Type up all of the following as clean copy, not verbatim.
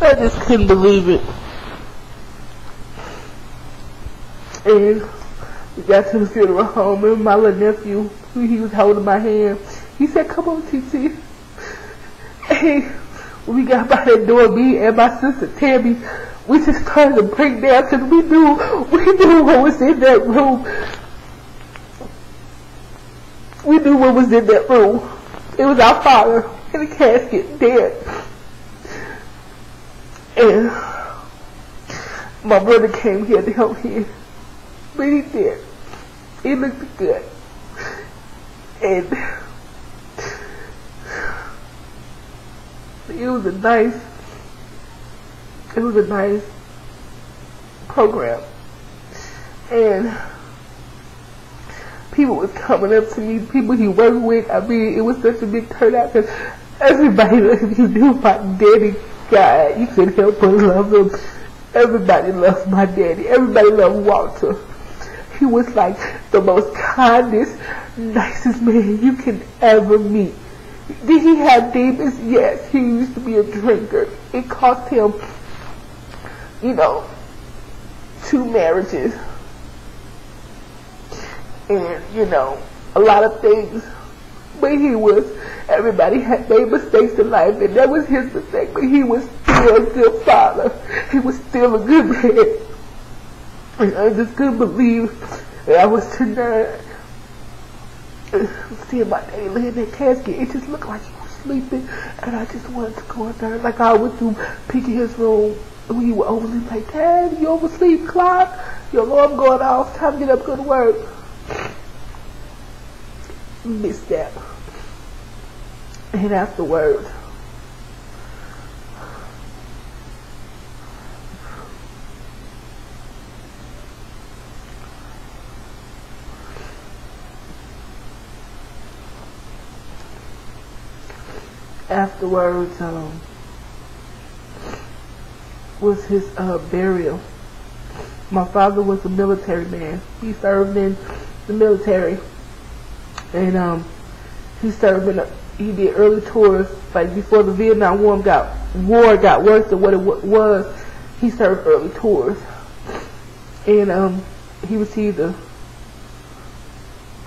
I just couldn't believe it. And we got to the funeral home, and my little nephew, he was holding my hand. He said, "Come on, TT." And when we got by that door, me and my sister Tammy, we just started to break down because we knew what was in that room. We knew what was in that room. It was our father in the casket, dead. And my brother came here to help him, but he did. He looked good. And it was a nice program. And people was coming up to me, people he worked with. I mean, it was such a big turnout because everybody, if you knew my daddy guy, you couldn't help but love him. Everybody loved my daddy. Everybody loved Walter. He was like the most kindest, nicest man you can ever meet. Did he have demons? Yes. He used to be a drinker. It cost him, 2 marriages. And, a lot of things. But everybody had made mistakes in life, and that was his mistake, but he was still a good father. He was still a good man. And I just couldn't believe that I was tonight seeing my daddy lay in that casket. It just looked like he was sleeping, and I just wanted to go in there. Like I went through peeking his room, when you were overly like, "Dad, you oversleep, clock? Your alarm going off, time to get up, go to work." Missed that. And afterwards, was his burial. My father was a military man. He served in the military, and he did early tours, like before the Vietnam War got worse than what it was. He served early tours, and he received a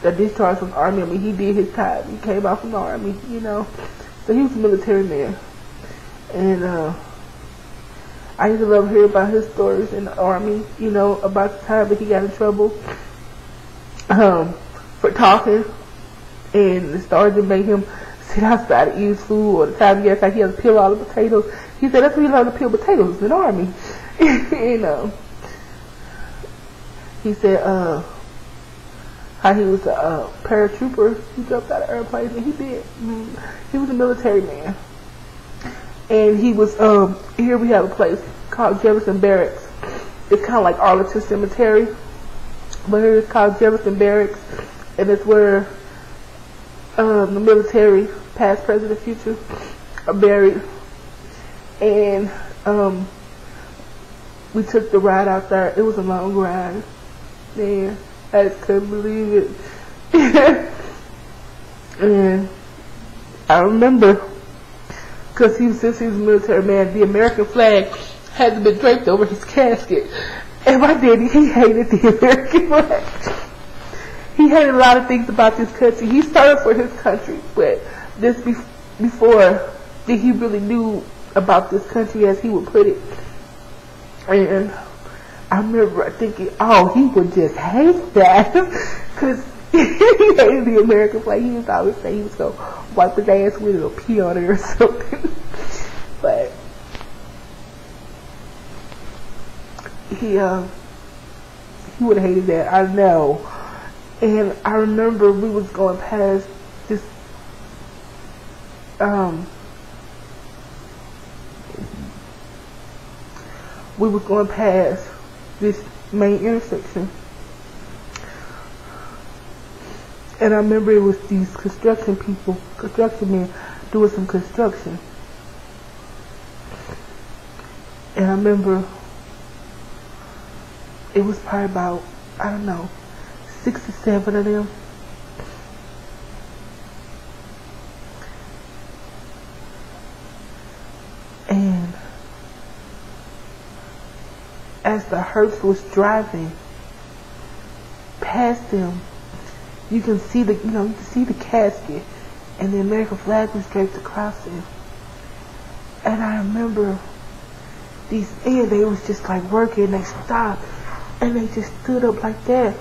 discharge from the Army. I mean, he did his time. He came out from the Army, So he was a military man, and I used to love hearing about his stories in the Army. About the time that he got in trouble for talking, and the sergeant made him sit outside and eat his food, or the time he had to peel all the potatoes. He said that's when he learned to peel potatoes in the Army. And he said how he was a paratrooper. He jumped out of airplanes, and he did. He was a military man. And he was, here we have a place called Jefferson Barracks. It's kind of like Arlington Cemetery, but here it's called Jefferson Barracks, and it's where the military, past, present, and future, are buried. And we took the ride out there. It was a long ride. Man, I just couldn't believe it. And I remember, because since he was a military man, the American flag had been draped over his casket. And my daddy, he hated the American flag. He hated a lot of things about this country. He started for his country, but this before that he really knew about this country, as he would put it. And I remember thinking, oh, he would just hate that, because he hated the American flag. He used to always say he was going to wipe his ass with it or pee on it or something. But he would have hated that, I know. And I remember we was going past this main intersection, and I remember it was these construction men doing some construction, and I remember it was probably about, I don't know, 6 or 7 of them. And as the hearse was driving past them, you can see the casket, and the American flag was draped across it. And I remember they was just like working, they stopped, and they just stood up like that.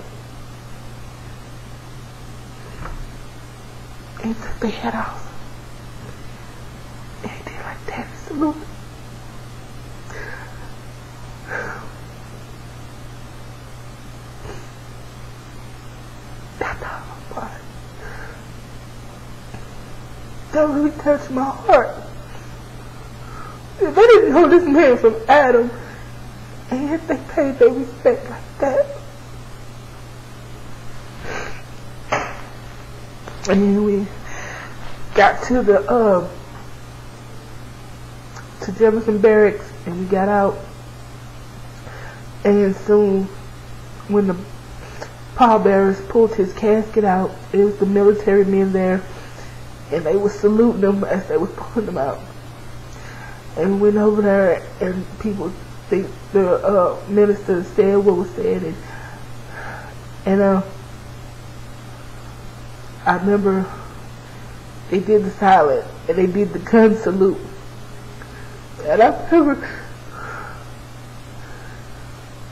And took their head off. And they did like that, salute. That really touched my heart. If they didn't know this man from Adam, and yet they paid their respect like that. And then we got to to Jefferson Barracks, and we got out. And soon, when the pallbearers pulled his casket out, it was the military men there, and they was saluting him as they was pulling him out. And we went over there, and the minister said what was said, and I remember they did the silent, and they did the gun salute. And I remember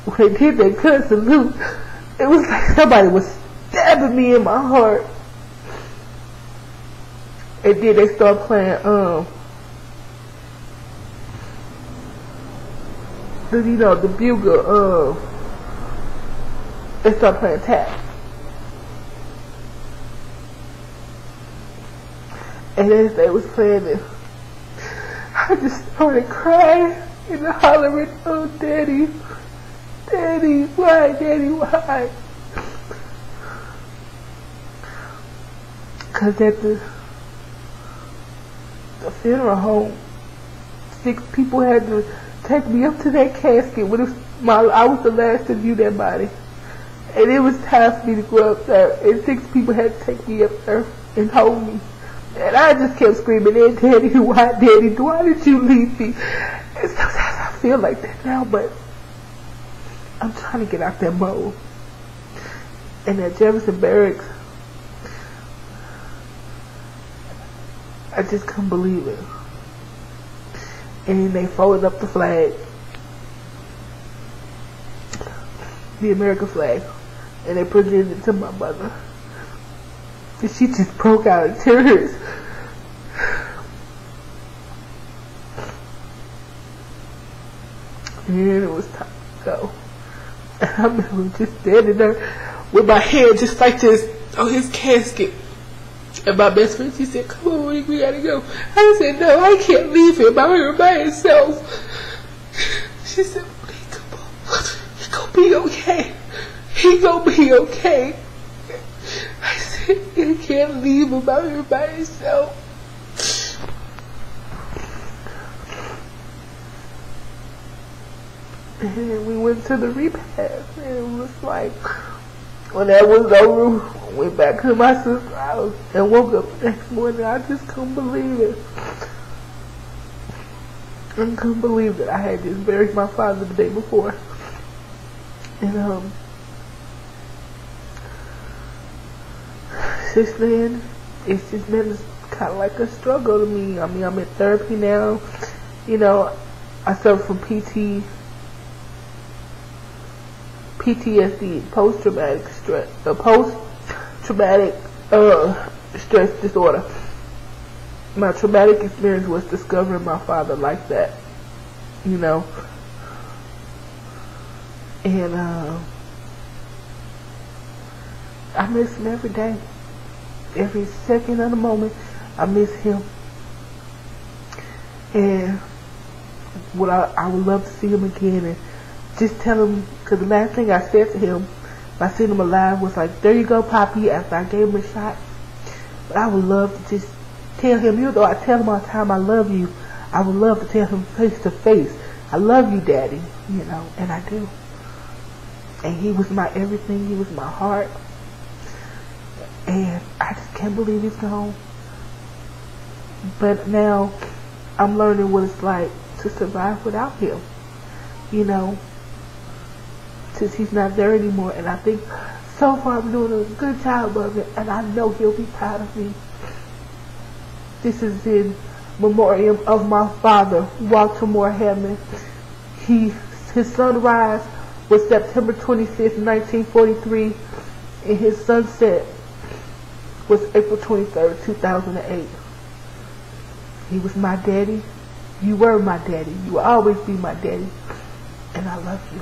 when they did that gun salute, it was like somebody was stabbing me in my heart. And then they started playing, the bugle, they started playing tap. And as they was playing it, I just started crying and hollering, "Oh, Daddy, Daddy, why, Daddy, why?" Because at the funeral home, 6 people had to take me up to that casket when I was the last to view that body. And it was time for me to go up there, and 6 people had to take me up there and hold me. And I just kept screaming, Daddy, why did you leave me? And sometimes I feel like that now, but I'm trying to get out that mode. And at Jefferson Barracks, I just couldn't believe it. And they folded up the flag, the American flag, and they presented it to my mother. And she just broke out in tears. And it was time to go. And I remember just standing there with my hand just like this on his casket. And my best friend, she said, "Come on, we gotta go." I said, "No, I can't leave him out here by himself." She said, "Please, come on. He gonna be okay. He gonna be okay." I said, "You can't leave him out here by himself." And we went to the repast, and it was like, when that was over, I went back to my sister's house and woke up the next morning. I just couldn't believe it. I couldn't believe that I had just buried my father the day before. And since then, it's just been kind of like a struggle to me. I mean, I'm in therapy now. You know, I suffer from PTSD, post-traumatic stress disorder. My traumatic experience was discovering my father like that, you know. And I miss him every day. Every second of the moment, I miss him. And what I would love to see him again and just tell him, because the last thing I said to him, if I seen him alive, was like, "There you go, Poppy," after I gave him a shot. But I would love to just tell him, even though I tell him all the time, "I love you," I would love to tell him face to face, "I love you, Daddy," you know, and I do. And he was my everything, he was my heart. And I just can't believe he's gone. But now, I'm learning what it's like to survive without him, you know. since he's not there anymore, and I think so far I'm doing a good job of it, and I know he'll be proud of me. This is in memoriam of my father, Walter Moore Hammond. His sunrise was September 25th, 1943, and his sunset was April 23rd, 2008. He was my daddy. You were my daddy. You will always be my daddy. And I love you.